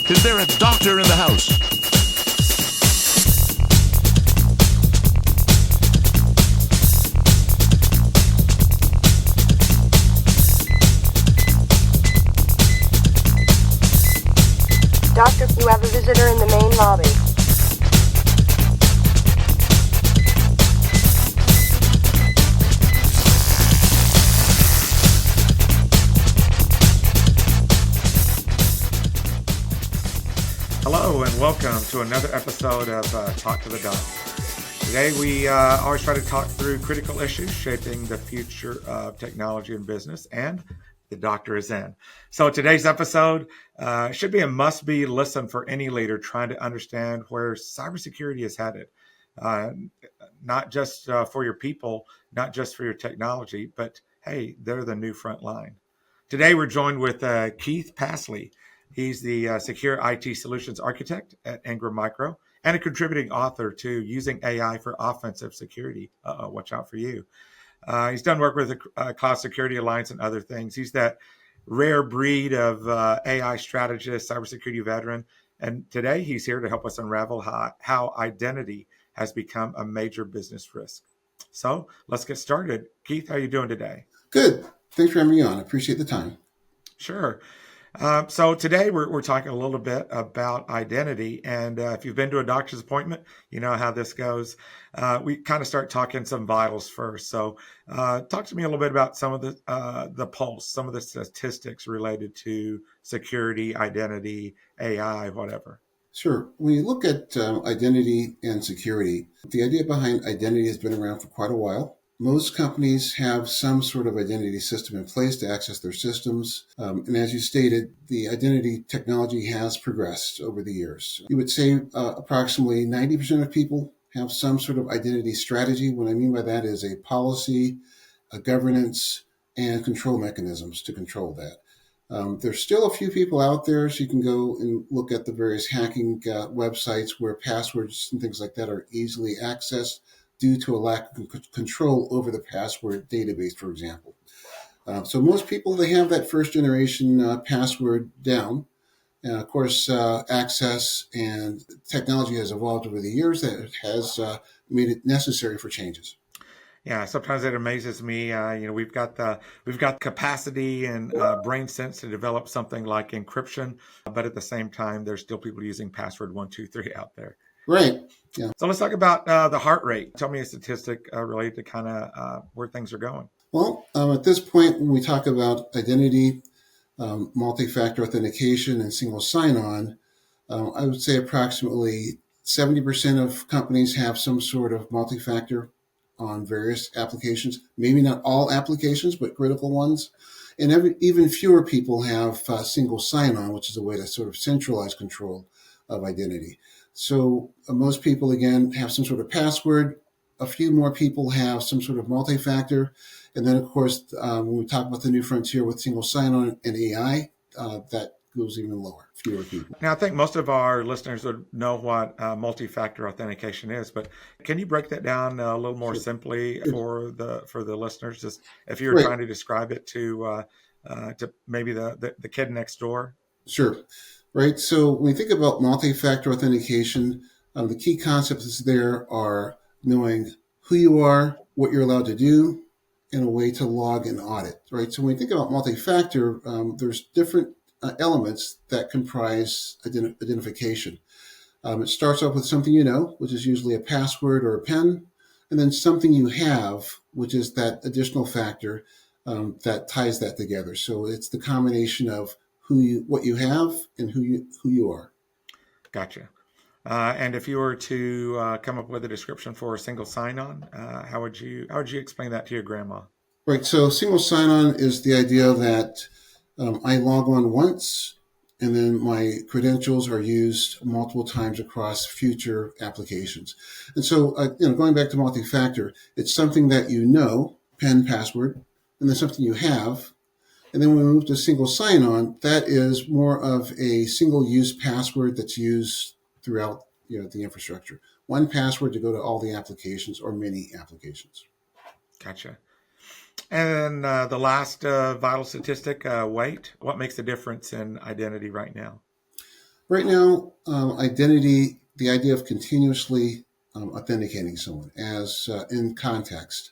Is there a doctor in the house? Doctor, you have a visitor in the main lobby. Hello and welcome to another episode of Talk to the Doc. Today we always try to talk through critical issues shaping the future of technology and business, and the doctor is in. So today's episode should be a must-be listen for any leader trying to understand where cybersecurity is headed. Not just for your people, not just for your technology, but hey, they're the new front line. Today we're joined with Keith Pasley. He's the Secure IT Solutions Architect at Ingram Micro and a contributing author to Using AI for Offensive Security. Watch out for you. He's done work with the Cloud Security Alliance and other things. He's that rare breed of AI strategist, cybersecurity veteran. And today he's here to help us unravel how identity has become a major business risk. So let's get started. Keith, how are you doing today? Good. Thanks for having me on. I appreciate the time. Sure. So today we're talking a little bit about identity, and if you've been to a doctor's appointment, you know how this goes. We kind of start talking some vitals first. So talk to me a little bit about some of the pulse, some of the statistics related to security, identity, AI, whatever. Sure. When you look at identity and security, the idea behind identity has been around for quite a while. Most companies have some sort of identity system in place to access their systems. And as you stated, the identity technology has progressed over the years. You would say approximately 90% of people have some sort of identity strategy. What I mean by that is a policy, a governance, and control mechanisms to control that. There's still a few people out there, so you can go and look at the various hacking websites where passwords and things like that are easily accessed due to a lack of control over the password database, for example. So most people, they have that first generation password down. And of course, access and technology has evolved over the years that has made it necessary for changes. Yeah, sometimes it amazes me. We've got capacity and brain sense to develop something like encryption, but at the same time, there's still people using password 123 out there. Right. Yeah. So let's talk about the heart rate. Tell me a statistic related to kind of where things are going. Well, at this point, when we talk about identity, multi-factor authentication, and single sign-on, I would say approximately 70% of companies have some sort of multi-factor on various applications. Maybe not all applications, but critical ones. And even fewer people have single sign-on, which is a way to sort of centralize control of identity. So most people, again, have some sort of password. A few more people have some sort of multi-factor. And then, of course, when we talk about the new frontier with single sign-on and AI, that goes even lower, fewer people. Now, I think most of our listeners would know what multi-factor authentication is, but can you break that down a little more simply for the listeners? Just if you were trying to describe it to maybe the kid next door. Sure. Right. So when you think about multi-factor authentication, the key concepts there are knowing who you are, what you're allowed to do, and a way to log and audit. Right. So when you think about multi-factor, there's different elements that comprise identification. It starts off with something you know, which is usually a password or a PIN, and then something you have, which is that additional factor that ties that together. So it's the combination of what you have and who you are. Gotcha. And if you were to come up with a description for a single sign-on, how would you explain that to your grandma? Right. So single sign-on is the idea that I log on once, and then my credentials are used multiple times across future applications. And so, going back to multi-factor, it's something that you know, PIN, password, and then something you have. And then when we move to single sign-on, that is more of a single-use password that's used throughout the infrastructure. One password to go to all the applications or many applications. Gotcha. And then the last vital statistic, weight. What makes the difference in identity right now? Right now, identity, the idea of continuously authenticating someone as in context.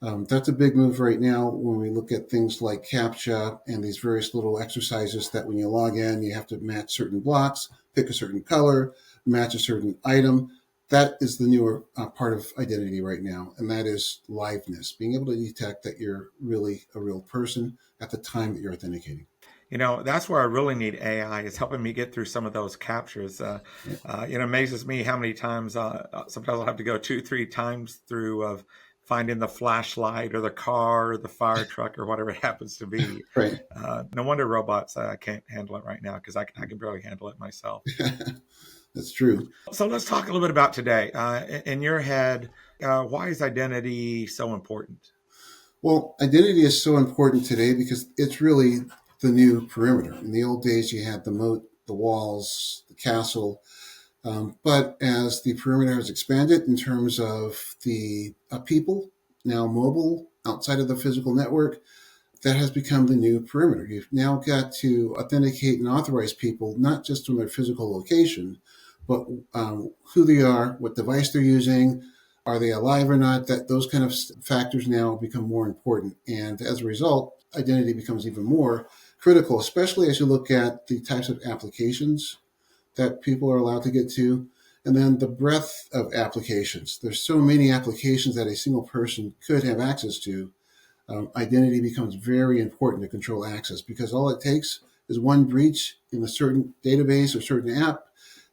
That's a big move right now when we look at things like CAPTCHA and these various little exercises that when you log in, you have to match certain blocks, pick a certain color, match a certain item. That is the newer part of identity right now, and that is liveness, being able to detect that you're really a real person at the time that you're authenticating. That's where I really need AI is helping me get through some of those captures. Right. It amazes me how many times, sometimes I'll have to go 2, 3 times through of finding the flashlight or the car or the fire truck or whatever it happens to be. Right. No wonder robots can't handle it right now because I can barely handle it myself. That's true. So let's talk a little bit about today. In your head, why is identity so important? Well, identity is so important today because it's really the new perimeter. In the old days, you had the moat, the walls, the castle. But as the perimeter has expanded in terms of the people now mobile outside of the physical network, that has become the new perimeter. You've now got to authenticate and authorize people, not just from their physical location, but who they are, what device they're using, are they alive or not? That those kind of factors now become more important, and as a result, identity becomes even more critical, especially as you look at the types of applications that people are allowed to get to, and then the breadth of applications. There's so many applications that a single person could have access to. Identity becomes very important to control access because all it takes is one breach in a certain database or certain app,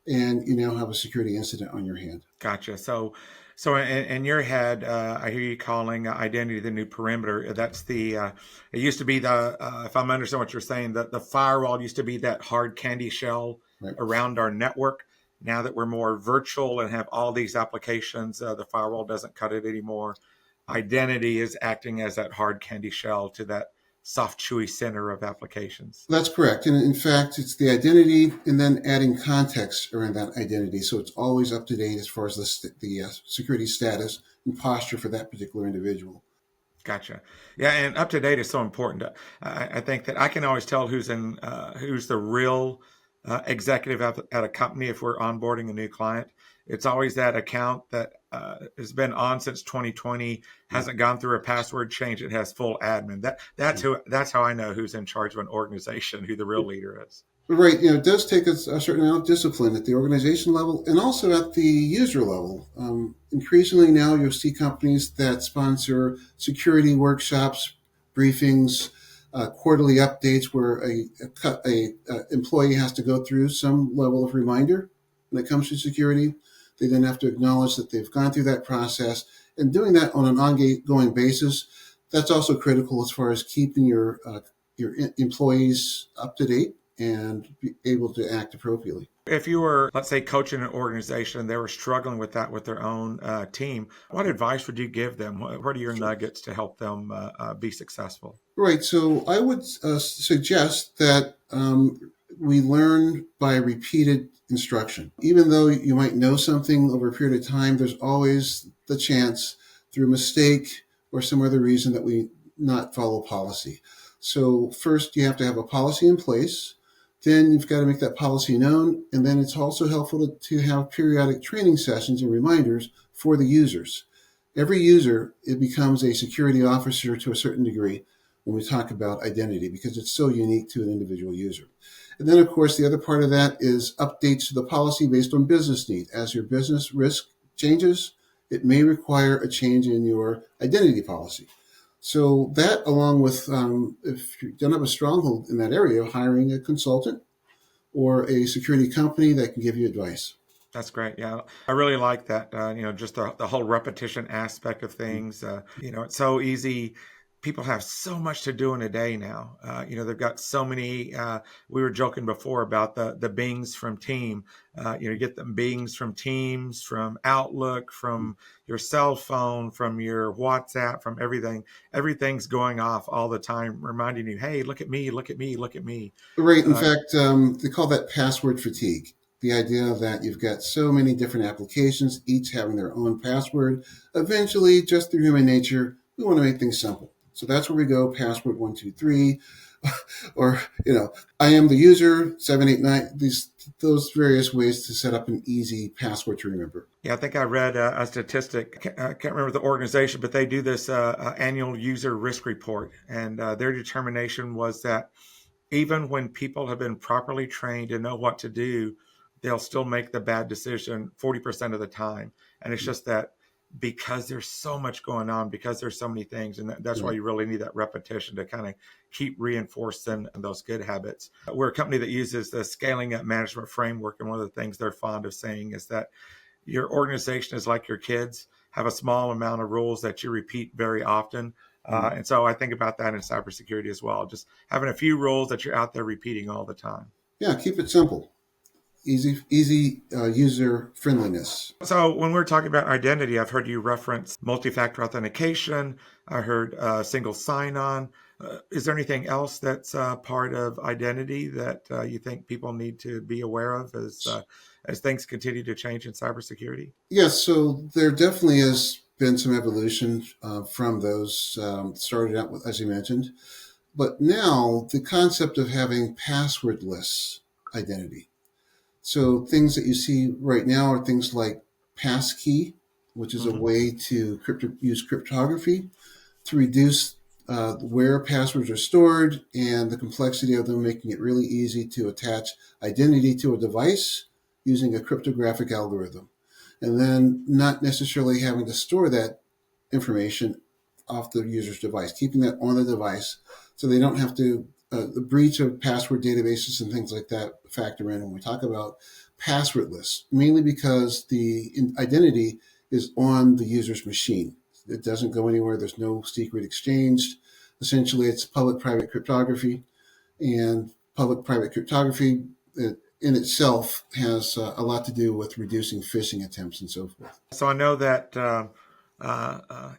and you now have a security incident on your hand. Gotcha. So in your head, I hear you calling identity the new perimeter. That's it used to be if I'm understanding what you're saying, the firewall used to be that hard candy shell Right. around our network. Now that we're more virtual and have all these applications, the firewall doesn't cut it anymore. Identity is acting as that hard candy shell to that soft, chewy center of applications. That's correct. And in fact, it's the identity and then adding context around that identity. So it's always up to date as far as the security status and posture for that particular individual. Gotcha. Yeah, and up to date is so important. I think that I can always tell who's the real executive at a company if we're onboarding a new client. It's always that account that has been on since 2020, hasn't gone through a password change. It has full admin. That's how I know who's in charge of an organization, who the real leader is. Right. It does take a certain amount of discipline at the organization level and also at the user level. Increasingly now, you'll see companies that sponsor security workshops, briefings, quarterly updates where a employee has to go through some level of reminder when it comes to security. They then have to acknowledge that they've gone through that process, and doing that on an ongoing basis. That's also critical as far as keeping your employees up to date and be able to act appropriately. If you were, let's say, coaching an organization, they were struggling with that with their own team, what advice would you give them? What are your nuggets to help them be successful? Right. So I would suggest that we learn by repeated instruction. Even though you might know something over a period of time, there's always the chance through mistake or some other reason that we not follow policy. So first you have to have a policy in place. Then you've got to make that policy known. And then it's also helpful to have periodic training sessions and reminders for the users. Every user, it becomes a security officer to a certain degree when we talk about identity because it's so unique to an individual user. And then, of course, the other part of that is updates to the policy based on business need. As your business risk changes, it may require a change in your identity policy. So that, along with, if you don't have a stronghold in that area, hiring a consultant or a security company that can give you advice. That's great. Yeah, I really like that. Just the whole repetition aspect of things. It's so easy. People have so much to do in a day now. They've got so many. We were joking before about the bings from Team. You get them bings from Teams, from Outlook, from your cell phone, from your WhatsApp, from everything. Everything's going off all the time, reminding you, "Hey, look at me! Look at me! Look at me!" Right. In fact, they call that password fatigue. The idea that you've got so many different applications, each having their own password. Eventually, just through human nature, we want to make things simple. So that's where we go, password 123, or, I am the user, 789, those various ways to set up an easy password to remember. Yeah, I think I read a statistic. I can't remember the organization, but they do this annual user risk report. And their determination was that even when people have been properly trained and know what to do, they'll still make the bad decision 40% of the time. And it's just that because there's so much going on, because there's so many things, and that's why Right. you really need that repetition to kind of keep reinforcing those good habits. We're a company that uses the scaling up management framework. And one of the things they're fond of saying is that your organization is like your kids, have a small amount of rules that you repeat very often. And so I think about that in cybersecurity as well, just having a few rules that you're out there repeating all the time. Yeah, keep it simple. Easy user friendliness. So when we're talking about identity, I've heard you reference multi-factor authentication. I heard single sign-on. Is there anything else that's part of identity that you think people need to be aware of as things continue to change in cybersecurity? Yes, so there definitely has been some evolution from those started out with, as you mentioned. But now the concept of having passwordless identity. So things that you see right now are things like passkey, which is a Mm-hmm. way to use cryptography to reduce where passwords are stored and the complexity of them, making it really easy to attach identity to a device using a cryptographic algorithm. And then not necessarily having to store that information off the user's device, keeping that on the device so they don't have to, the breach of password databases and things like that factor in when we talk about passwordless, mainly because the identity is on the user's machine. It doesn't go anywhere. There's no secret exchanged. Essentially, it's public-private cryptography, and public-private cryptography in itself has a lot to do with reducing phishing attempts and so forth. So I know that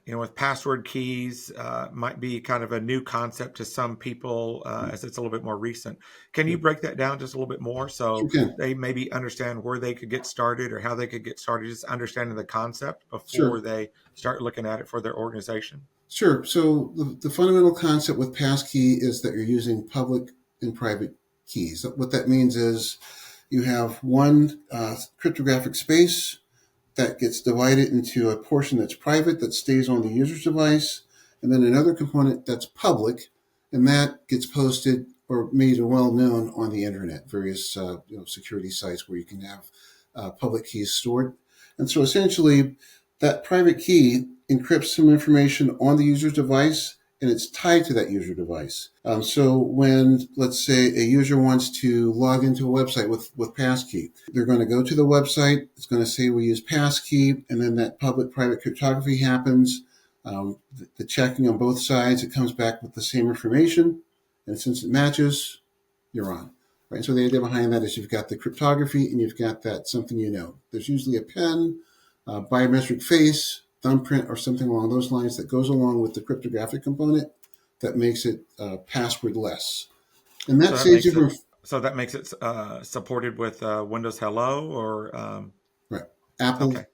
with password keys might be kind of a new concept to some people as it's a little bit more recent. Can you break that down just a little bit more Sure so can. they maybe understand where they could get started or how they could get started, just understanding the concept before Sure. they start looking at it for their organization? Sure. So the fundamental concept with passkey is that you're using public and private keys. What that means is you have one cryptographic space that gets divided into a portion that's private that stays on the user's device, and then another component that's public, and that gets posted or made well known on the internet, various security sites where you can have public keys stored. And so essentially, that private key encrypts some information on the user's device, and it's tied to that user device. So when, let's say, a user wants to log into a website with passkey, they're going to go to the website. It's going to say we use passkey, and then that public-private cryptography happens. The checking on both sides, it comes back with the same information, and since it matches, you're on. Right. So the idea behind that is you've got the cryptography and you've got that something There's usually a pen, biometric face, thumbprint, or something along those lines that goes along with the cryptographic component that makes it passwordless. And So that that saves you makes it from supported with Windows Hello or right. Apple okay.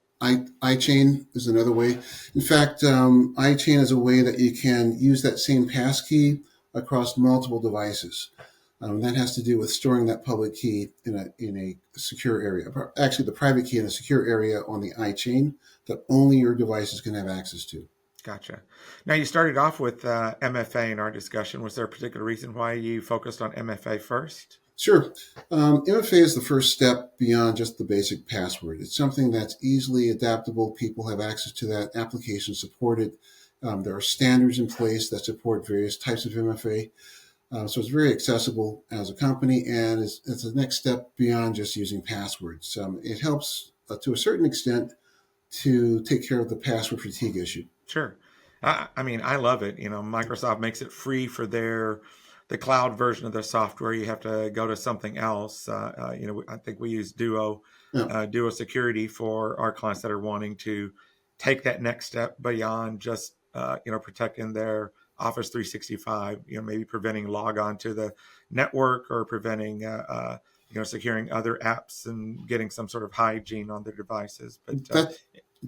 iChain is another way. In fact, iChain is a way that you can use that same passkey across multiple devices. That has to do with storing that public key in a secure area. Actually, the private key in a secure area on the iChain that only your devices can have access to. Gotcha. Now you started off with MFA in our discussion. Was there a particular reason why you focused on MFA first? Sure. MFA is the first step beyond just the basic password. It's something that's easily adaptable. People have access to that. Applications support it. There are standards in place that support various types of MFA. So it's very accessible as a company, and it's the next step beyond just using passwords. It helps to a certain extent to take care of the password fatigue issue. Sure. I mean, I love it. Microsoft makes it free for the cloud version of their software. You have to go to something else. I think we use Yeah. Duo Security for our clients that are wanting to take that next step beyond just protecting their Office 365. Maybe preventing log on to the network or preventing securing other apps and getting some sort of hygiene on their devices. But That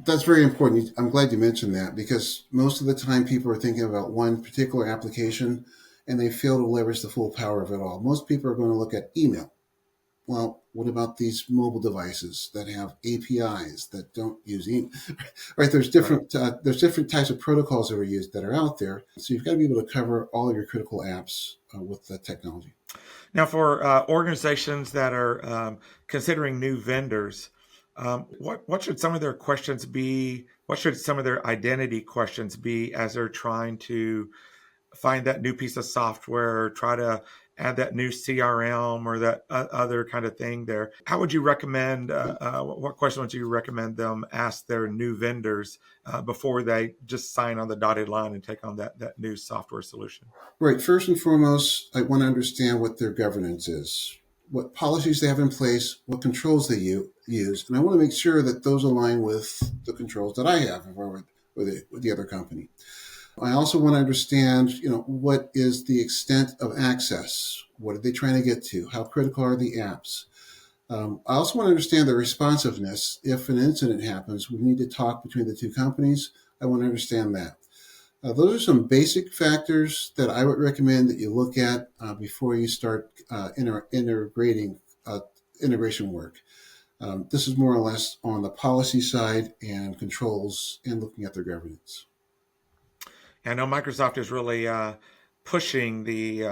That's very important. I'm glad you mentioned that because most of the time people are thinking about one particular application and they fail to leverage the full power of it all. Most people are going to look at email. Well, what about these mobile devices that have APIs that don't use email? Right? Right. There's different types of protocols that are used that are out there. So you've got to be able to cover all of your critical apps with the technology. Now, for organizations that are considering new vendors, what should some of their questions be? What should some of their identity questions be as they're trying to find that new piece of software, try to add that new CRM or that other kind of thing there? How would you recommend, what question would you recommend them ask their new vendors before they just sign on the dotted line and take on that new software solution? Right. First and foremost, I want to understand what their governance is, what policies they have in place, what controls they use, and I want to make sure that those align with the controls that I have if I were with the other company. I also want to understand, what is the extent of access? What are they trying to get to? How critical are the apps? I also want to understand the responsiveness. If an incident happens, we need to talk between the two companies. I want to understand that. Those are some basic factors that I would recommend that you look at before you start integrating integration work. This is more or less on the policy side and controls and looking at their governance. I know Microsoft is really pushing the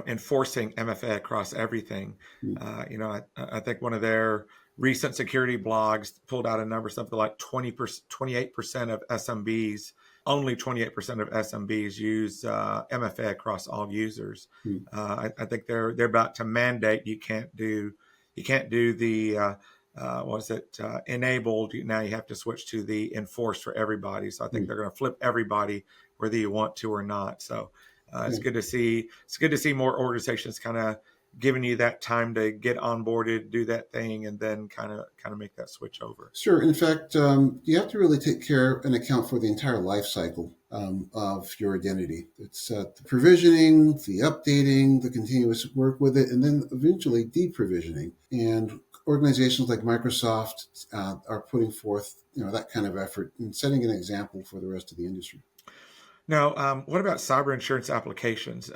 enforcing MFA across everything. I think one of their recent security blogs pulled out a number, something like 28% of SMBs, only 28% of SMBs use MFA across all users. Mm. I think they're about to mandate you can't do the enabled. Now you have to switch to the enforced for everybody. So I think Mm. they're going to flip everybody whether you want to or not. So it's Yeah. good to see. It's good to see more organizations kind of giving you that time to get onboarded, do that thing, and then kind of make that switch over. Sure. In fact, you have to really take care and account for the entire life cycle of your identity. It's the provisioning, the updating, the continuous work with it, and then eventually deprovisioning. And organizations like Microsoft are putting forth, that kind of effort and setting an example for the rest of the industry. Now, what about cyber insurance applications?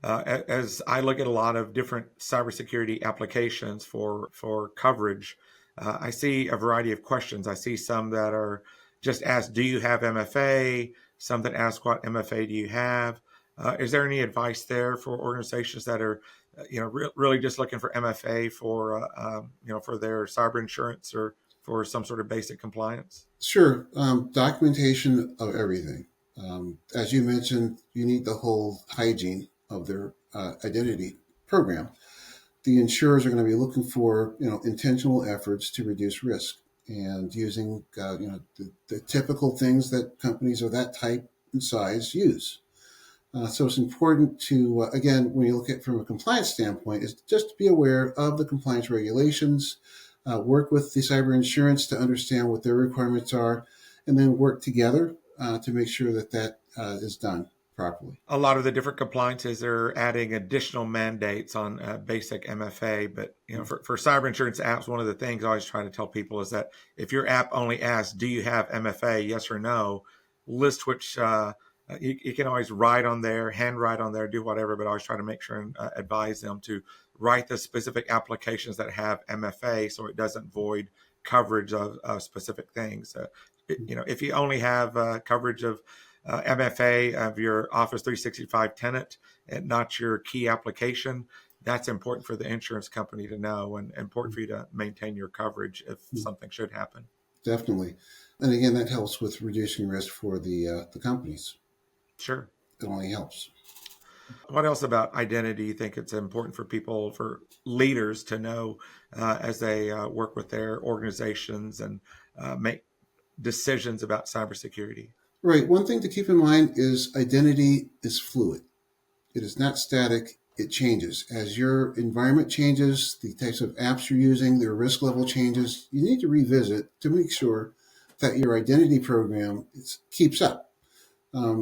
As I look at a lot of different cybersecurity applications for coverage, I see a variety of questions. I see some that are just ask, "Do you have MFA?" Some that ask, "What MFA do you have?" Is there any advice there for organizations that are, really just looking for MFA for their cyber insurance or for some sort of basic compliance? Sure. Documentation of everything. As you mentioned, you need the whole hygiene of their identity program. The insurers are going to be looking for intentional efforts to reduce risk and using the typical things that companies of that type and size use. So it's important to again, when you look at it from a compliance standpoint, is just to be aware of the compliance regulations, work with the cyber insurance to understand what their requirements are, and then work together to make sure that is done properly. A lot of the different compliances are adding additional mandates on basic MFA. But for cyber insurance apps, one of the things I always try to tell people is that if your app only asks, "Do you have MFA? Yes or no?" List which you can always write on there, handwrite on there, do whatever. But I always try to make sure and advise them to write the specific applications that have MFA, so it doesn't void coverage of specific things. If you only have coverage of MFA of your Office 365 tenant and not your key application, that's important for the insurance company to know and important for you to maintain your coverage if something should happen. Definitely. And again, that helps with reducing risk for the companies. Sure. It only helps. What else about identity do you think it's important for people, for leaders to know as they work with their organizations and make decisions about cybersecurity? Right. One thing to keep in mind is identity is fluid. It is not static. It changes. As your environment changes, the types of apps you're using, their risk level changes, you need to revisit to make sure that your identity program keeps up.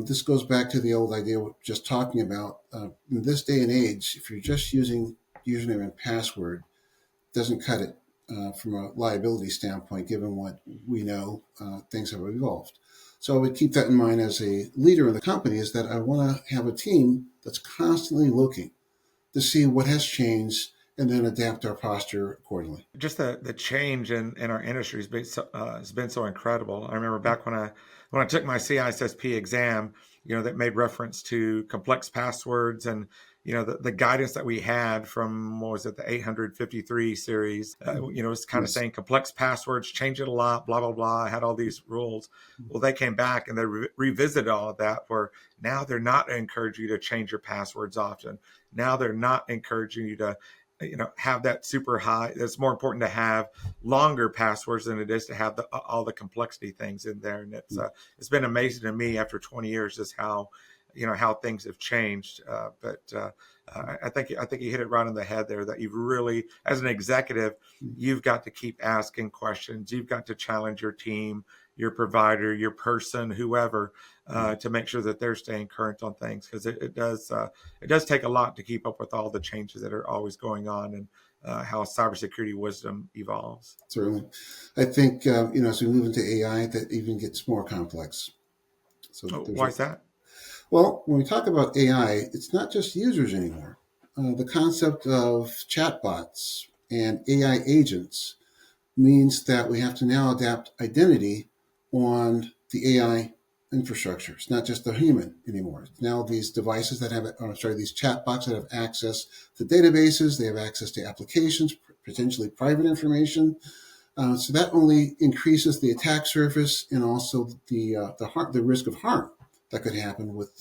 This goes back to the old idea we're just talking about. In this day and age, if you're just using username and password, doesn't cut it. from a liability standpoint, given what we know, things have evolved. So I would keep that in mind as a leader in the company, is that I want to have a team that's constantly looking to see what has changed and then adapt our posture accordingly. Just the change in our industry has been so incredible. I remember back when I took my CISSP exam, that made reference to complex passwords and the guidance that we had from, what was it, the 853 series. It's kind of Yes. saying complex passwords, change it a lot, blah blah blah. I had all these rules. Well, they came back and they revisited all of that. Where now they're not encouraging you to change your passwords often. Now they're not encouraging you to have that super high. It's more important to have longer passwords than it is to have all the complexity things in there. And it's been amazing to me after 20 years just how things have changed. But I think you hit it right on the head there, that you've really, as an executive, you've got to keep asking questions. You've got to challenge your team, your provider, your person, whoever, to make sure that they're staying current on things, because it does take a lot to keep up with all the changes that are always going on, and how cybersecurity wisdom evolves. Certainly. I think, as we move into AI, that even gets more complex. So Why is that? Well, when we talk about AI, it's not just users anymore. The concept of chatbots and AI agents means that we have to now adapt identity on the AI infrastructure. It's not just the human anymore. It's now these devices that have, these chatbots that have access to databases, they have access to applications, potentially private information. So that only increases the attack surface and also the risk of harm that could happen with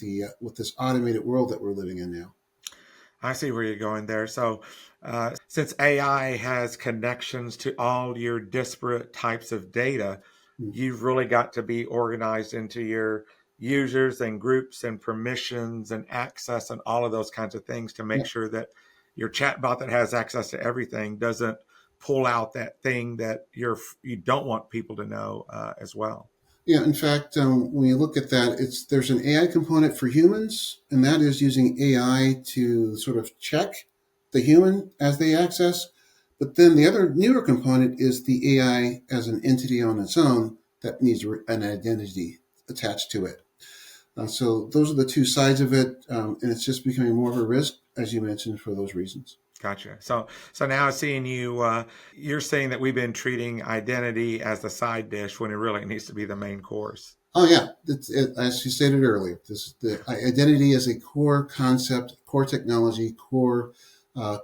this automated world that we're living in now. I see where you're going there. So, since AI has connections to all your disparate types of data, you've really got to be organized into your users and groups and permissions and access and all of those kinds of things to make Yeah. sure that your chatbot that has access to everything doesn't pull out that thing that you don't want people to know, as well. Yeah, in fact, when you look at that, there's an AI component for humans, and that is using AI to sort of check the human as they access. But then the other newer component is the AI as an entity on its own that needs an identity attached to it. So those are the two sides of it, and it's just becoming more of a risk, as you mentioned, for those reasons. Gotcha. So now seeing you're saying that we've been treating identity as the side dish when it really needs to be the main course. Oh yeah, as you stated earlier, the identity is a core concept, core technology, core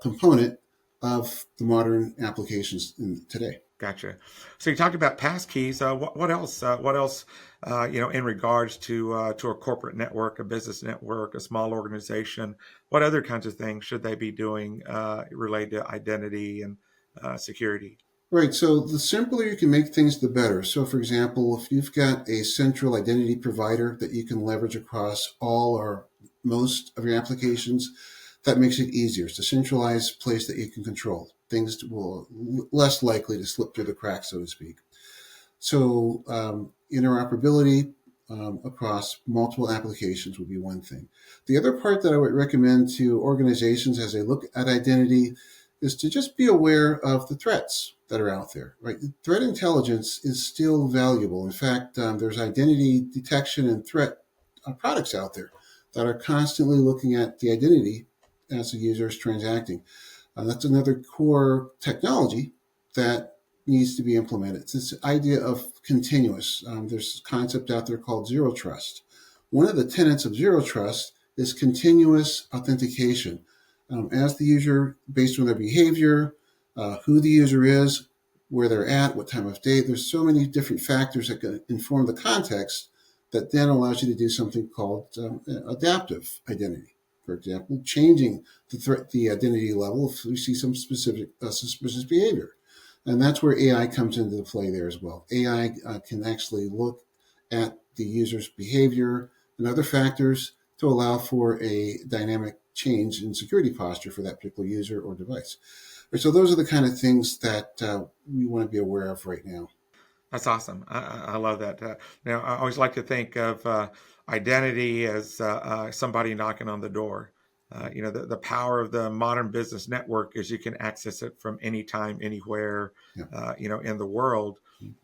component of the modern applications today. Gotcha. So you talked about passkeys. What else? What else? In regards to a corporate network, a business network, a small organization, what other kinds of things should they be doing related to identity and security? Right. So the simpler you can make things, the better. So, for example, if you've got a central identity provider that you can leverage across all or most of your applications, that makes it easier. It's a centralized place that you can control. Things will less likely to slip through the cracks, so to speak. So, interoperability across multiple applications would be one thing. The other part that I would recommend to organizations as they look at identity is to just be aware of the threats that are out there. Right, threat intelligence is still valuable. In fact, there's identity detection and threat products out there that are constantly looking at the identity as the user is transacting. That's another core technology that needs to be implemented. It's this idea of continuous. There's a concept out there called zero trust. One of the tenets of zero trust is continuous authentication. As the user, based on their behavior, who the user is, where they're at, what time of day, there's so many different factors that can inform the context that then allows you to do something called adaptive identity. For example, changing the identity level if we see some specific suspicious behavior. And that's where AI comes into play there as well. AI can actually look at the user's behavior and other factors to allow for a dynamic change in security posture for that particular user or device. So those are the kind of things that we want to be aware of right now. That's awesome. I love that. Now, I always like to think of identity as somebody knocking on the door. The power of the modern business network is you can access it from anytime, anywhere, Yeah. in the world.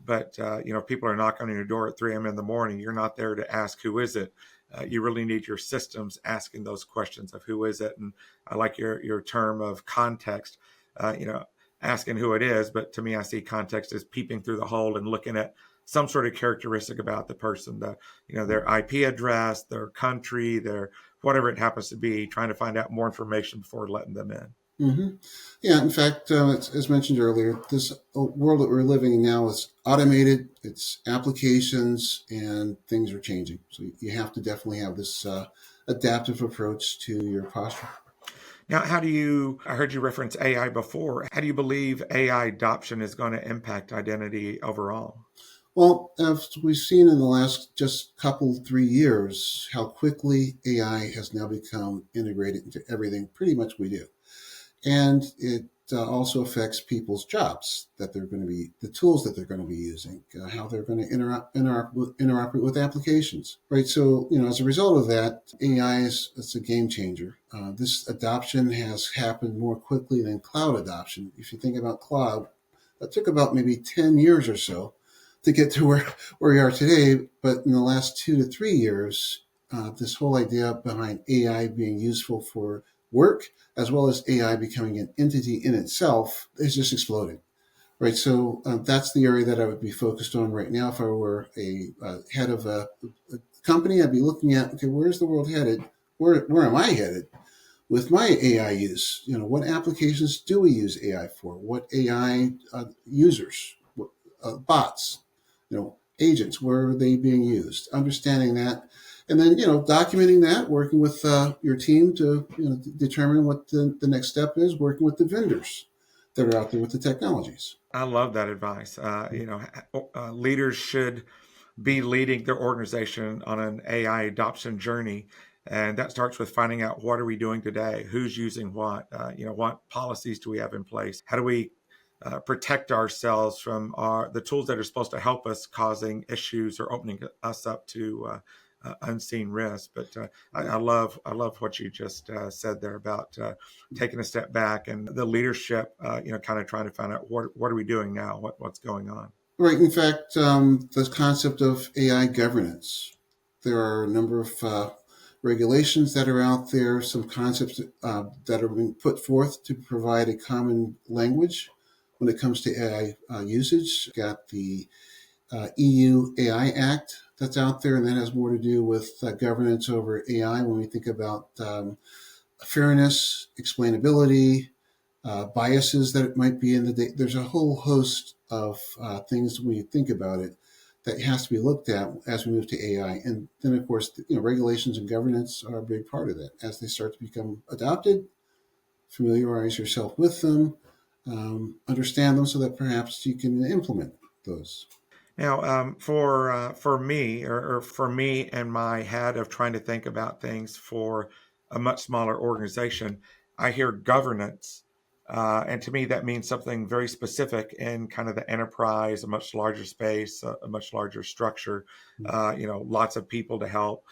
But, if people are knocking on your door at 3 a.m. in the morning, you're not there to ask, who is it? You really need your systems asking those questions of who is it? And I like your term of context, asking who it is. But to me, I see context as peeping through the hole and looking at some sort of characteristic about the person, their IP address, their country, their whatever it happens to be, trying to find out more information before letting them in. Mm-hmm. Yeah, in fact, as mentioned earlier, this world that we're living in now is automated. It's applications, and things are changing. So you have to definitely have this adaptive approach to your posture. Now, I heard you reference AI before. How do you believe AI adoption is going to impact identity overall? Well, as we've seen in the last just couple, 3 years, how quickly AI has now become integrated into everything pretty much we do. And it also affects people's jobs that they're going to be, the tools that they're going to be using, how they're going to interoperate with applications, right? So, as a result of that, AI it's a game changer. This adoption has happened more quickly than cloud adoption. If you think about cloud, that took about maybe 10 years or so to get to where we are today. But in the last 2 to 3 years, this whole idea behind AI being useful for work, as well as AI becoming an entity in itself, is just exploding. Right, so that's the area that I would be focused on right now. If I were a head of a company, I'd be looking at, okay, where's the world headed? Where am I headed with my AI use? What applications do we use AI for? What AI users, bots, agents, where are they being used? Understanding that, and then documenting that, working with your team to determine what the next step is. Working with the vendors that are out there with the technologies. I love that advice. Leaders should be leading their organization on an AI adoption journey. And that starts with finding out, what are we doing today? Who's using what? What policies do we have in place? How do we protect ourselves from the tools that are supposed to help us causing issues or opening us up to unseen risks? But I love what you just said there about taking a step back and the leadership, kind of trying to find out, what are we doing now? What's going on? Right. In fact, the concept of AI governance. There are a number of regulations that are out there, some concepts that are being put forth to provide a common language when it comes to AI usage. Got the EU AI Act that's out there, and that has more to do with governance over AI when we think about fairness, explainability, biases that it might be in the data. There's a whole host of things when you think about it that has to be looked at as we move to AI. And then, of course, regulations and governance are a big part of that. As they start to become adopted, familiarize yourself with them, understand them so that perhaps you can implement those. Now, for me, or for me and my head of trying to think about things for a much smaller organization, I hear governance, and to me that means something very specific in kind of the enterprise, a much larger space, a much larger structure. Lots of people to help,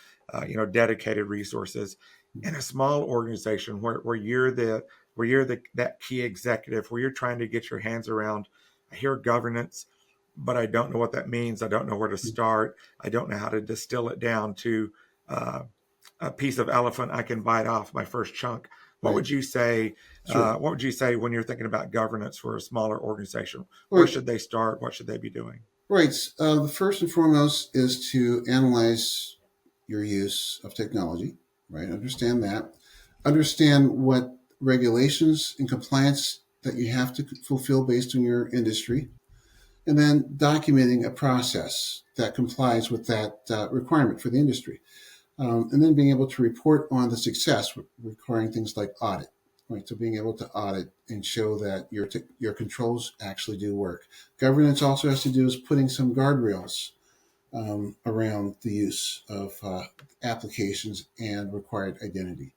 dedicated resources. In a small organization where you're the that key executive, where you're trying to get your hands around, I hear governance, but I don't know what that means. I don't know where to start. I don't know how to distill it down to a piece of elephant I can bite off my first chunk. What Right. would you say? Sure. What would you say when you're thinking about governance for a smaller organization? Where Right. should they start? What should they be doing? Right. The first and foremost is to analyze your use of technology, right? Understand that. Understand what regulations and compliance that you have to fulfill based on your industry. And then documenting a process that complies with that requirement for the industry. And then being able to report on the success, requiring things like audit, right? So being able to audit and show that your controls actually do work. Governance also has to do is putting some guardrails around the use of applications and required identity.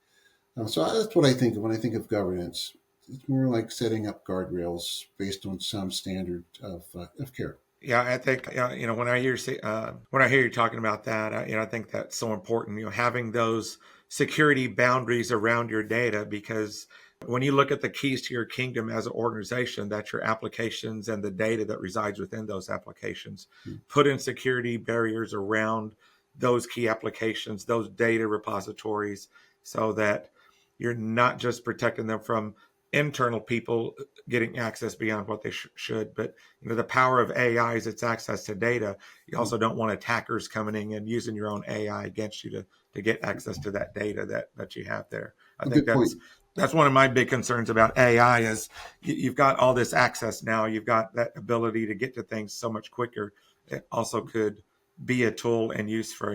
So that's what I think of when I think of governance. It's more like setting up guardrails based on some standard of care. Yeah, I think when I hear you talking about that, I think that's so important. Having those security boundaries around your data, because when you look at the keys to your kingdom as an organization, that's your applications and the data that resides within those applications. Put in security barriers around those key applications, those data repositories, so that you're not just protecting them from internal people getting access beyond what they should, but the power of AI is its access to data. You also don't want attackers coming in and using your own AI against you to get access to that data that you have there. I A think good point. that's one of my big concerns about AI is you've got all this access now. You've got that ability to get to things so much quicker. It also could be a tool and use for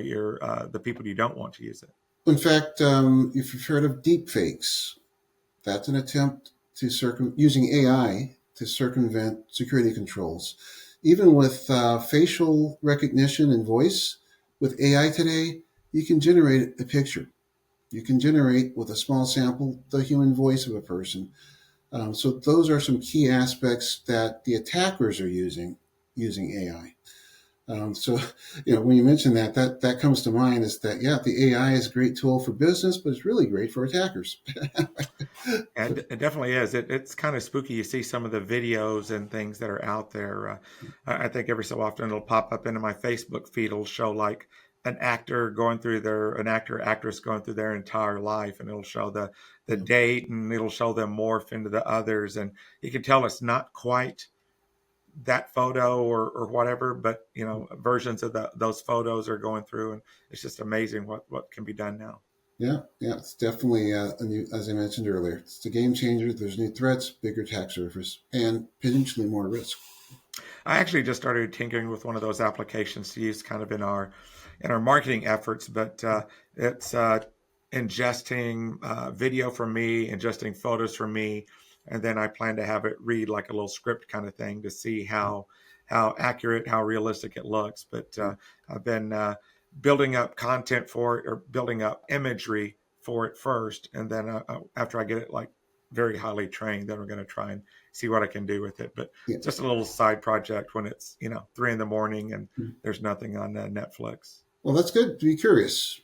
the people you don't want to use it. In fact, if you've heard of deep fakes, that's an attempt to using AI to circumvent security controls. Even with facial recognition and voice, with AI today, you can generate a picture. You can generate with a small sample the human voice of a person. So those are some key aspects that the attackers are using AI. So, when you mention that comes to mind is that, yeah, the AI is a great tool for business, but it's really great for attackers. And it definitely is. It's kind of spooky. You see some of the videos and things that are out there. I think every so often it'll pop up into my Facebook feed. It'll show like an actor an actor, actress going through their entire life, and it'll show the date, and it'll show them morph into the others, and you can tell it's not quite that photo or whatever, but versions of those photos are going through, and it's just amazing what can be done now. Yeah, it's definitely a new, as I mentioned earlier, it's a game changer. There's new threats, bigger attack surface, and potentially more risk. I actually just started tinkering with one of those applications to use kind of in our marketing efforts, but it's ingesting video from me, ingesting photos from me, and then I plan to have it read like a little script kind of thing to see how accurate, how realistic it looks. But I've been building up content for it, or building up imagery for it first, and then after I get it like very highly trained, then we're going to try and see what I can do with it. But Yeah. just a little side project when it's 3 a.m. and there's nothing on Netflix. Well, that's good to be curious.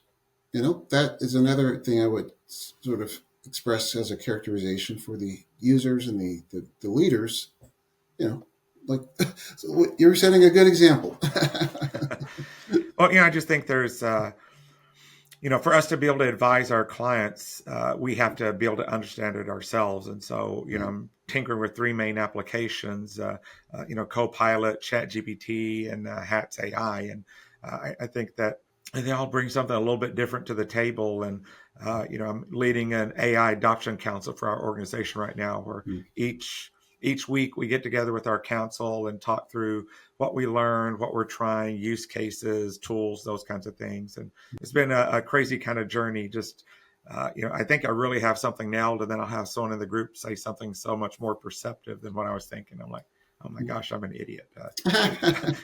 That is another thing I would sort of express as a characterization for the users and the leaders. Like, so you're setting a good example. Well, I just think there's for us to be able to advise our clients, we have to be able to understand it ourselves. And so, I'm tinkering with three main applications, Copilot, ChatGPT, and HATS AI. And I think that they all bring something a little bit different to the table. And, I'm leading an AI adoption council for our organization right now, where each week we get together with our council and talk through what we learned, what we're trying, use cases, tools, those kinds of things. And it's been a crazy kind of journey. Just, I think I really have something nailed, and then I'll have someone in the group say something so much more perceptive than what I was thinking. I'm like, oh my gosh, I'm an idiot.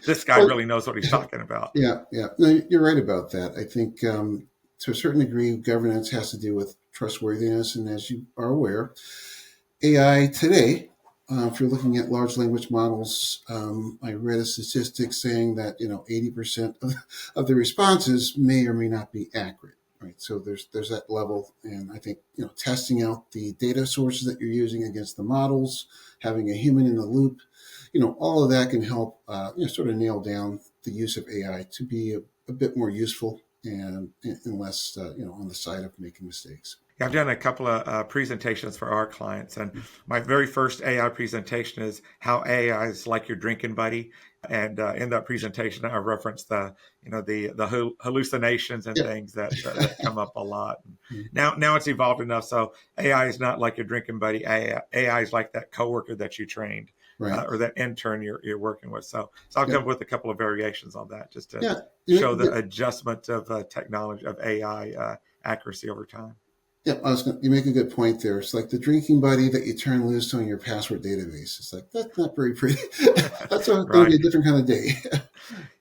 This guy really knows what he's talking about. Yeah. No, you're right about that. I think to a certain degree, governance has to do with trustworthiness. And as you are aware, AI today, if you're looking at large language models, I read a statistic saying that 80% of the responses may or may not be accurate. Right, so there's that level, and I think testing out the data sources that you're using against the models, having a human in the loop, all of that can help sort of nail down the use of AI to be a bit more useful and less on the side of making mistakes. I've done a couple of presentations for our clients, and my very first AI presentation is how AI is like your drinking buddy. And in that presentation, I referenced the hallucinations and things that come up a lot. Now it's evolved enough, so AI is not like your drinking buddy. AI is like that coworker that you trained, Right. or that intern you're working with. So I'll come up with a couple of variations on that, just to show the adjustment of technology, of AI accuracy over time. Yeah, you make a good point there. It's like the drinking buddy that you turn loose on your password database. It's like, that's not very pretty. That's going to be a different kind of day.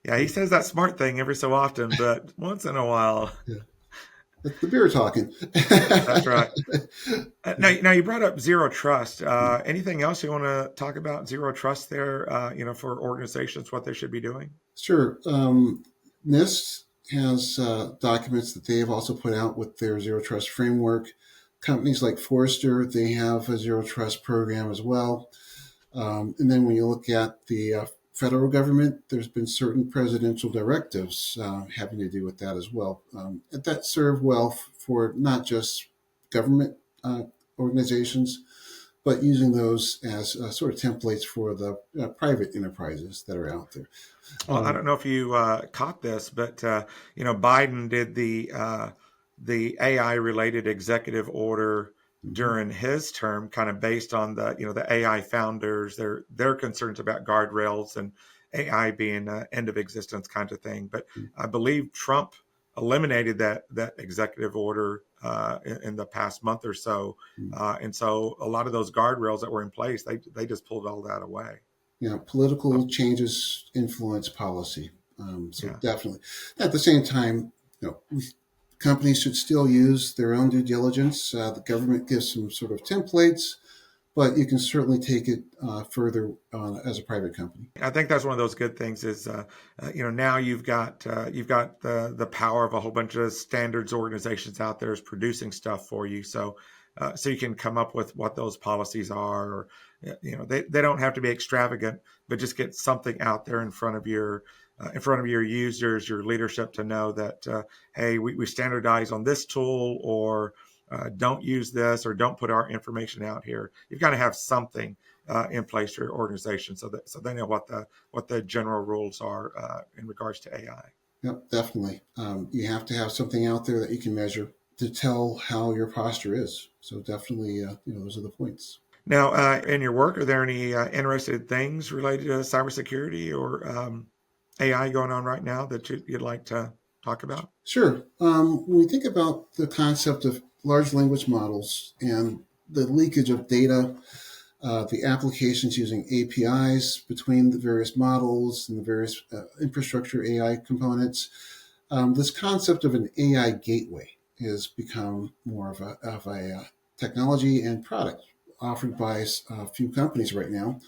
Yeah, he says that smart thing every so often, but once in a while. That's the beer talking. That's right. Now you brought up zero trust. Anything else you want to talk about zero trust there? For organizations, what they should be doing. Sure. NIST has documents that they have also put out with their zero trust framework. Companies like Forrester, they have a zero trust program as well. And then when you look at the federal government, there's been certain presidential directives having to do with that as well. That serve well for not just government organizations, but using those as sort of templates for the private enterprises that are out there. Well, I don't know if you caught this, but Biden did the AI related executive order during his term, kind of based on the AI founders, their concerns about guardrails and AI being end of existence kind of thing. But I believe Trump eliminated that executive order in the past month or so, and so a lot of those guardrails that were in place, they just pulled all that away. Political changes influence policy. Yeah. Definitely. At the same time, companies should still use their own due diligence. The government gives some sort of templates, but you can certainly take it further as a private company. I think that's one of those good things is, now you've got the power of a whole bunch of standards organizations out there is producing stuff for you. So you can come up with what those policies are, or, they don't have to be extravagant, but just get something out there in front of your users, your leadership, to know that, hey, we standardize on this tool, or don't use this, or don't put our information out here. You've got to have something in place for your organization, so they know what the general rules are in regards to AI. Yep, definitely. You have to have something out there that you can measure to tell how your posture is. So definitely, those are the points. Now, in your work, are there any interesting things related to cybersecurity or AI going on right now that you'd like to talk about? Sure. When we think about the concept of large language models and the leakage of data, the applications using APIs between the various models and the various infrastructure AI components, this concept of an AI gateway has become more of a technology and product offered by a few companies right now.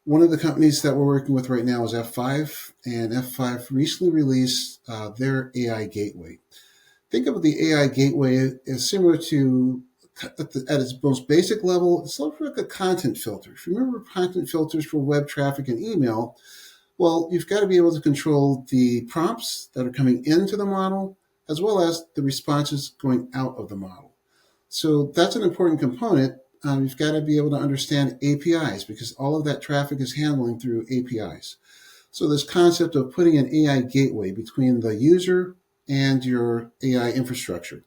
One of the companies that we're working with right now is F5, and F5 recently released their AI gateway. Think of the AI gateway as similar to, at its most basic level, it's sort of like a content filter. If you remember content filters for web traffic and email, well, you've got to be able to control the prompts that are coming into the model, as well as the responses going out of the model. So that's an important component. You've got to be able to understand APIs, because all of that traffic is handling through APIs. So this concept of putting an AI gateway between the user and your AI infrastructure,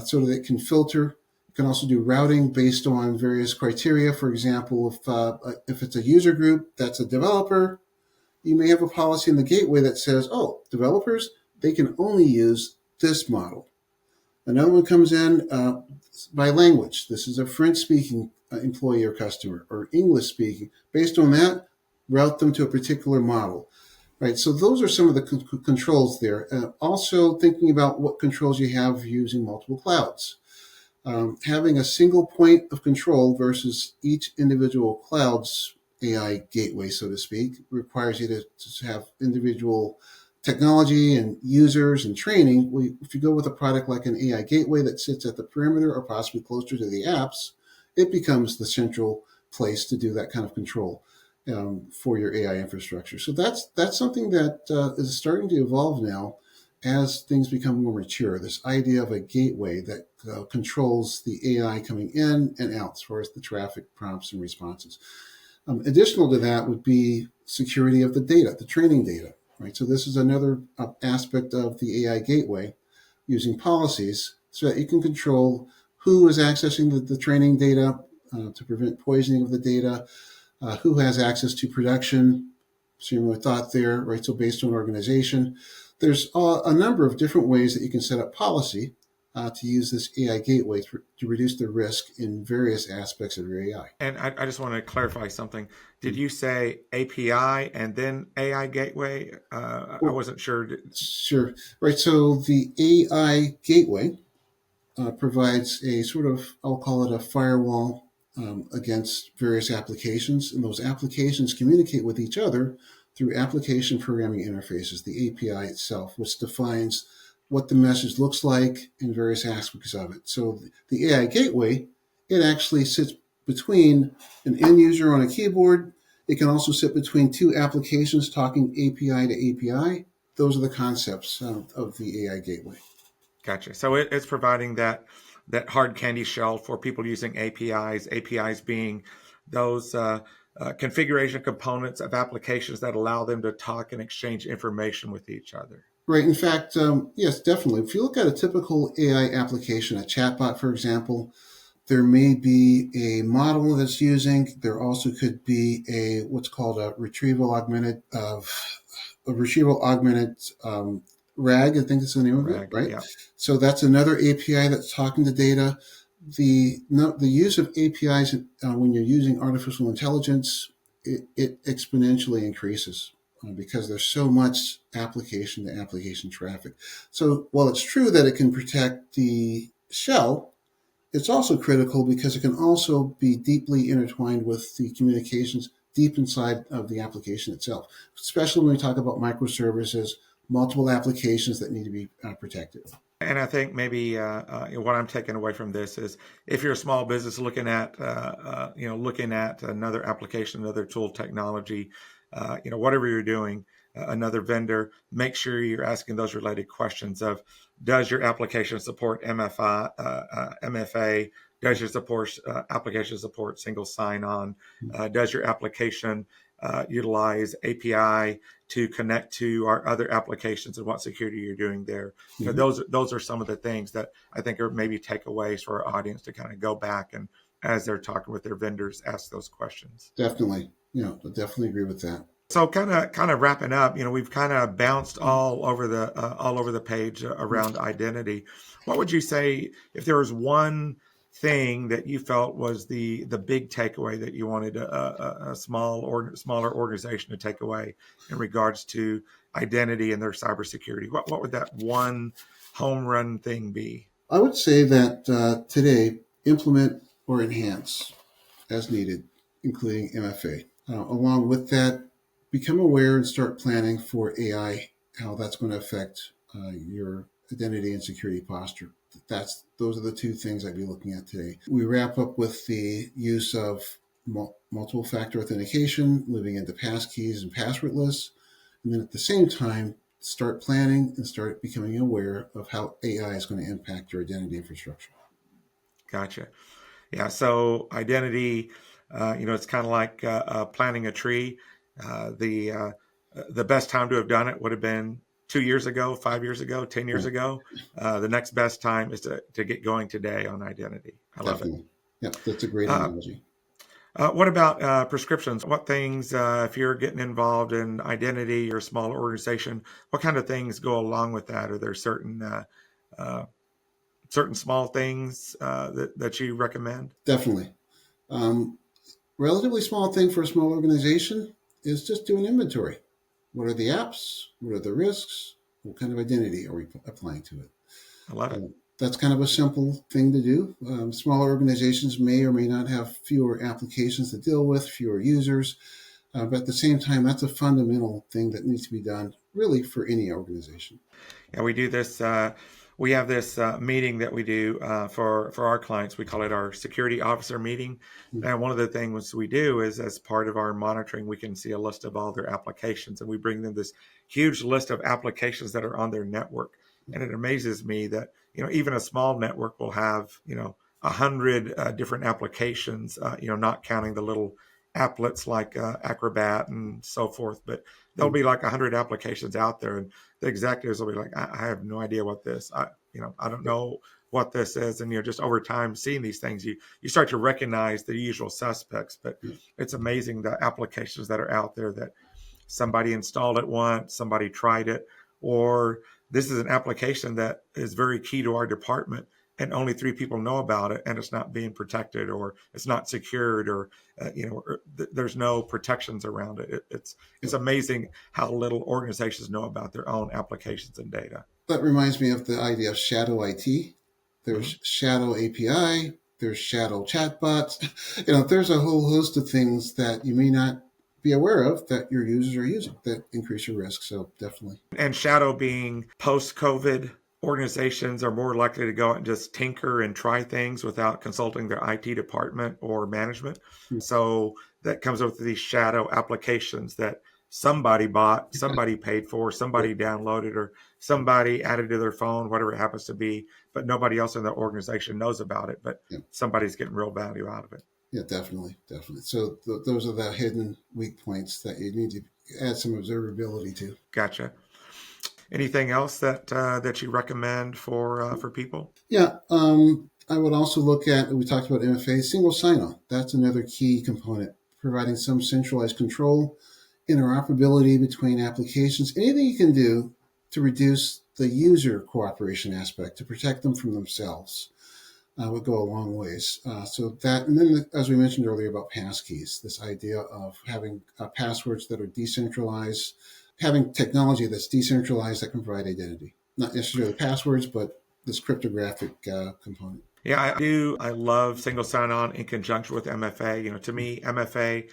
so that it can filter. You can also do routing based on various criteria. For example, if it's a user group that's a developer, you may have a policy in the gateway that says, developers, they can only use this model. Another one comes in by language. This is a French-speaking employee or customer, or English-speaking. Based on that, route them to a particular model. Right, so those are some of the controls there. Also thinking about what controls you have using multiple clouds. Having a single point of control versus each individual cloud's AI gateway, so to speak, requires you to have individual technology and users and training. If you go with a product like an AI gateway that sits at the perimeter or possibly closer to the apps, it becomes the central place to do that kind of control for your AI infrastructure. So that's something that is starting to evolve now as things become more mature. This idea of a gateway that controls the AI coming in and out as far as the traffic, prompts, and responses. Additional to that would be security of the data, the training data. Right, so this is another aspect of the AI gateway, using policies so that you can control who is accessing the training data to prevent poisoning of the data, who has access to production, similar thought there, right? So based on organization, there's a number of different ways that you can set up policy to use this AI gateway to reduce the risk in various aspects of your AI. And I just want to clarify something. Did you say API and then AI gateway? I wasn't sure. Sure. Right. So the AI gateway provides a sort of, I'll call it a firewall against various applications. And those applications communicate with each other through application programming interfaces, the API itself, which defines what the message looks like and various aspects of it. So the AI gateway, it actually sits between an end user on a keyboard. It can also sit between two applications talking API to API. Those are the concepts of the AI gateway. Gotcha. So it's providing that hard candy shell for people using APIs. APIs being those configuration components of applications that allow them to talk and exchange information with each other. Right. In fact, yes, definitely. If you look at a typical AI application, a chatbot, for example, there may be a model that's using. There also could be a what's called a retrieval augmented RAG. I think that's the name of it, right? Yeah. So that's another API that's talking to data. The use of APIs when you're using artificial intelligence, it exponentially increases because there's so much application to application traffic. So while it's true that it can protect the shell, it's also critical because it can also be deeply intertwined with the communications deep inside of the application itself, especially when we talk about microservices, multiple applications that need to be protected. And I think maybe what I'm taking away from this is if you're a small business looking at another application, another tool, technology, whatever you're doing, another vendor, make sure you're asking those related questions of, does your application support MFA? Does your application support single sign-on? Does your application utilize API to connect to our other applications, and what security you're doing there? Those are some of the things that I think are maybe takeaways for our audience to kind of go back and, as they're talking with their vendors, ask those questions. Definitely. I definitely agree with that. So kind of wrapping up, we've kind of bounced all over the page around identity. What would you say if there was one thing that you felt was the big takeaway that you wanted a smaller organization to take away in regards to identity and their cybersecurity? What would that one home run thing be? I would say that today, implement or enhance as needed, including MFA. Along with that, become aware and start planning for AI, how that's going to affect your identity and security posture. Those are the two things I'd be looking at today. We wrap up with the use of multiple factor authentication, moving into passkeys and passwordless, and then at the same time, start planning and start becoming aware of how AI is going to impact your identity infrastructure. Gotcha. Yeah. So identity, it's kind of like planting a tree. The best time to have done it would have been 2 years ago, 5 years ago, 10 years ago. The next best time is to get going today on identity. I love it. Yep, that's a great analogy. What about prescriptions? What things, if you're getting involved in identity or a small organization, what kind of things go along with that? Are there certain small things that you recommend? Definitely. Relatively small thing for a small organization is just do an inventory. What are the apps? What are the risks? What kind of identity are we applying to it? I love it. That's kind of a simple thing to do. Smaller organizations may or may not have fewer applications to deal with, fewer users. But at the same time, that's a fundamental thing that needs to be done really for any organization. Yeah, we do this. We have this meeting that we do for our clients. We call it our security officer meeting. Mm-hmm. And one of the things we do is, as part of our monitoring, we can see a list of all their applications, and we bring them this huge list of applications that are on their network. And it amazes me that, even a small network will have, 100 different applications, not counting the little applets like Acrobat and so forth, but there'll be like 100 applications out there, and the executives will be like, I have no idea what this, I don't know what this is. And, just over time, seeing these things, you start to recognize the usual suspects, but it's amazing the applications that are out there that somebody installed it once, somebody tried it, or this is an application that is very key to our department and only 3 people know about it, and it's not being protected, or it's not secured, or there's no protections around it. It's amazing how little organizations know about their own applications and data. That reminds me of the idea of shadow IT. There's shadow API. There's shadow chatbots. There's a whole host of things that you may not be aware of that your users are using that increase your risk. So definitely. And shadow being post-COVID, organizations are more likely to go out and just tinker and try things without consulting their IT department or management. So that comes with these shadow applications that somebody bought, somebody paid for, somebody downloaded, or somebody added to their phone, whatever it happens to be, but nobody else in the organization knows about it, but somebody's getting real value out of it. Yeah, definitely. So those are the hidden weak points that you need to add some observability to. Gotcha. Anything else that you recommend for people? Yeah, I would also look at, we talked about MFA, single sign-on. That's another key component, providing some centralized control, interoperability between applications, anything you can do to reduce the user cooperation aspect, to protect them from themselves, would go a long ways. So that, and then as we mentioned earlier about passkeys, this idea of having passwords that are decentralized, having technology that's decentralized that can provide identity. Not necessarily passwords, but this cryptographic component. Yeah, I do. I love single sign-on in conjunction with MFA. To me, MFA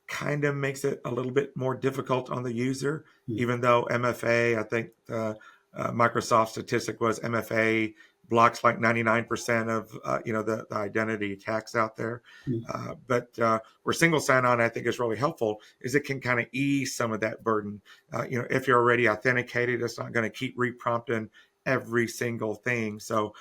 kind of makes it a little bit more difficult on the user, even though MFA, I think Microsoft statistic was MFA blocks like 99% of the identity attacks out there. But where single sign-on I think is really helpful is it can kind of ease some of that burden. If you're already authenticated, it's not going to keep reprompting every single thing. So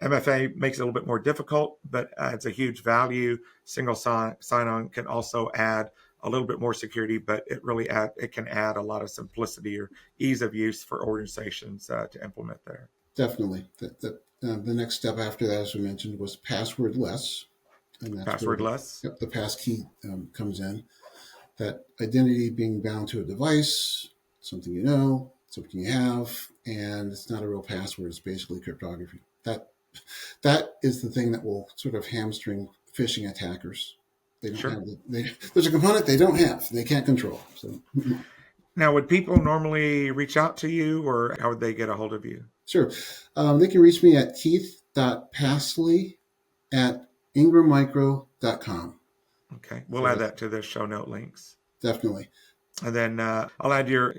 MFA makes it a little bit more difficult, but adds a huge value. Single sign-on can also add a little bit more security, but it can add a lot of simplicity or ease of use for organizations to implement there. Definitely. The next step after that, as we mentioned, was passwordless. And that's passwordless. The passkey comes in. That identity being bound to a device, something you know, something you have, and it's not a real password. It's basically cryptography. That is the thing that will sort of hamstring phishing attackers. They don't have there's a component they don't have. They can't control. So now, would people normally reach out to you, or how would they get a hold of you? Sure. They can reach me at keith.pasley@ingrammicro.com. Okay. We'll add that to the show note links. Definitely. And then I'll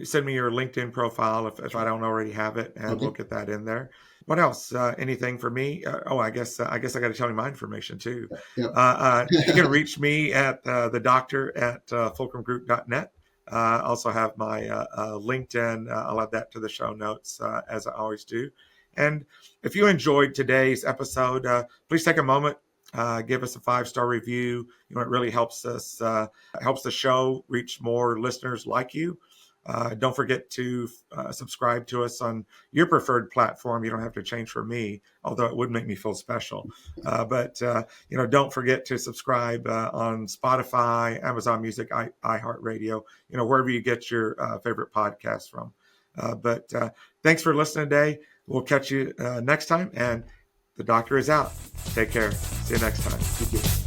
send me your LinkedIn profile if I don't already have it, and we'll get that in there. What else? Anything for me? I guess I got to tell you my information too. You can reach me at the doctor at fulcrumgroup.net. Also have my LinkedIn. I'll add that to the show notes as I always do. And if you enjoyed today's episode, please take a moment. Give us a 5-star review. It really helps us, helps the show reach more listeners like you. Don't forget to subscribe to us on your preferred platform. You don't have to change for me, although it would make me feel special. But don't forget to subscribe on Spotify, Amazon Music, iHeartRadio, wherever you get your favorite podcasts from. But thanks for listening today. We'll catch you next time. And the doctor is out. Take care. See you next time. Thank you.